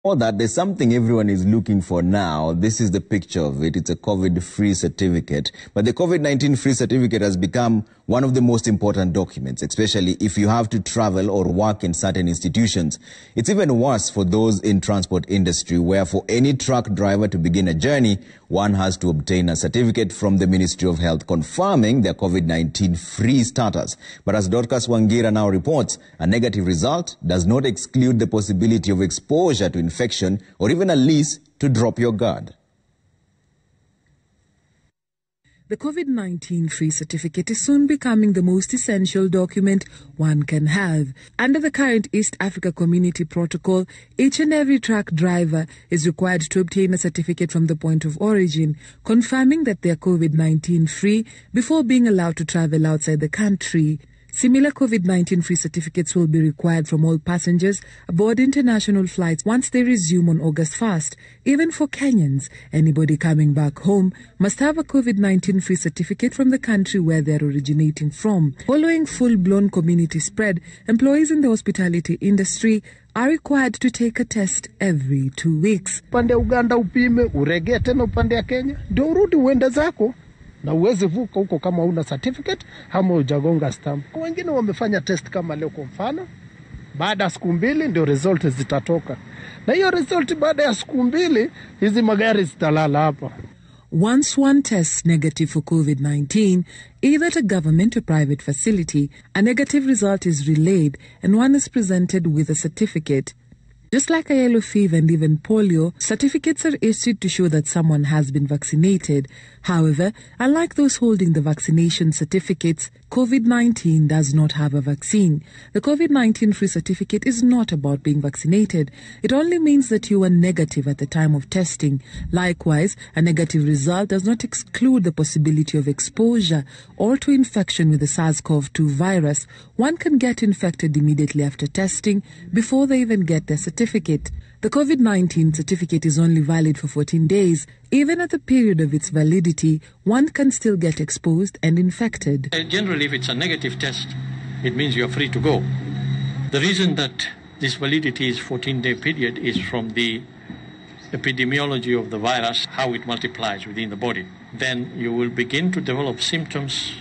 For that, there's something everyone is looking for now. This is the picture of it. It's a COVID-free certificate. But the COVID-19 free certificate has become one of the most important documents, especially if you have to travel or work in certain institutions. It's even worse for those in transport industry, where for any truck driver to begin a journey, one has to obtain a certificate from the Ministry of Health confirming their COVID-19 free status. But as Dorcas Wangira now reports, a negative result does not exclude the possibility of exposure to infection or even a lease to drop your guard. The COVID-19 free certificate is soon becoming the most essential document one can have. Under the current East Africa Community Protocol, each and every truck driver is required to obtain a certificate from the point of origin, confirming that they are COVID-19 free before being allowed to travel outside the country. Similar COVID-19 free certificates will be required from all passengers aboard international flights once they resume on August 1st. Even for Kenyans, anybody coming back home must have a COVID-19 free certificate from the country where they are originating from. Following full-blown community spread, employees in the hospitality industry are required to take a test every 2 weeks. Upande Uganda upime, uregee tena upande ya Kenya, ndio urudi uende zako. Na uweze vuka huko kama una certificate ama hujagonga stamp. Kwa wengine wamefanya test kama leo kwa mfano, baada ya siku 2 ndio result zitatoka. Na hiyo result baada ya siku 2 hizi magari zitalala hapa. Once one tests negative for COVID-19, either at a government or private facility, a negative result is relayed and one is presented with a certificate. Just like a yellow fever and even polio, certificates are issued to show that someone has been vaccinated. However, unlike those holding the vaccination certificates, COVID-19 does not have a vaccine. The COVID-19 free certificate is not about being vaccinated. It only means that you were negative at the time of testing. Likewise, a negative result does not exclude the possibility of exposure or to infection with the SARS-CoV-2 virus. One can get infected immediately after testing before they even get their certificate. The COVID-19 certificate is only valid for 14 days. Even at the period of its validity, one can still get exposed and infected. Generally, if it's a negative test, it means you're free to go. The reason that this validity is 14-day period is from the epidemiology of the virus, how it multiplies within the body. Then you will begin to develop symptoms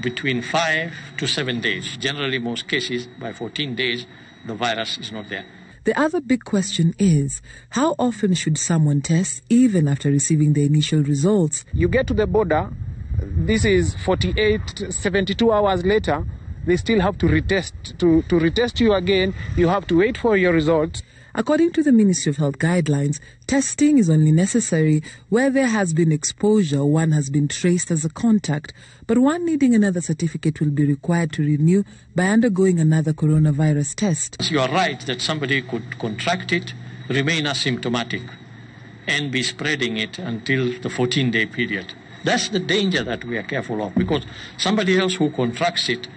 between 5 to 7 days. Generally, most cases, by 14 days, the virus is not there. The other big question is, how often should someone test even after receiving the initial results? You get to the border, this is 48, 72 hours later, they still have to retest. To retest you again, you have to wait for your results. According to the Ministry of Health guidelines, testing is only necessary where there has been exposure or one has been traced as a contact, but one needing another certificate will be required to renew by undergoing another coronavirus test. You are right that somebody could contract it, remain asymptomatic, and be spreading it until the 14-day period. That's the danger that we are careful of, because somebody else who contracts it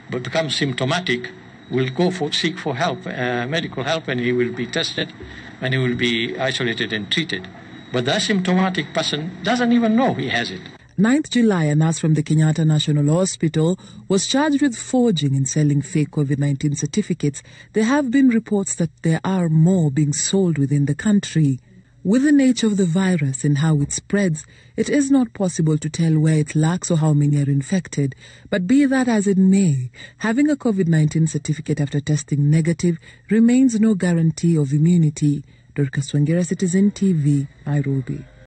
but becomes symptomatic will seek for help, medical help, and he will be tested and he will be isolated and treated. But the asymptomatic person doesn't even know he has it. 9th July, a nurse from the Kenyatta National Hospital was charged with forging and selling fake COVID-19 certificates. There have been reports that there are more being sold within the country. With the nature of the virus and how it spreads, it is not possible to tell where it lacks or how many are infected. But be that as it may, having a COVID-19 certificate after testing negative remains no guarantee of immunity. Dorcas Wangira, Citizen TV, Nairobi.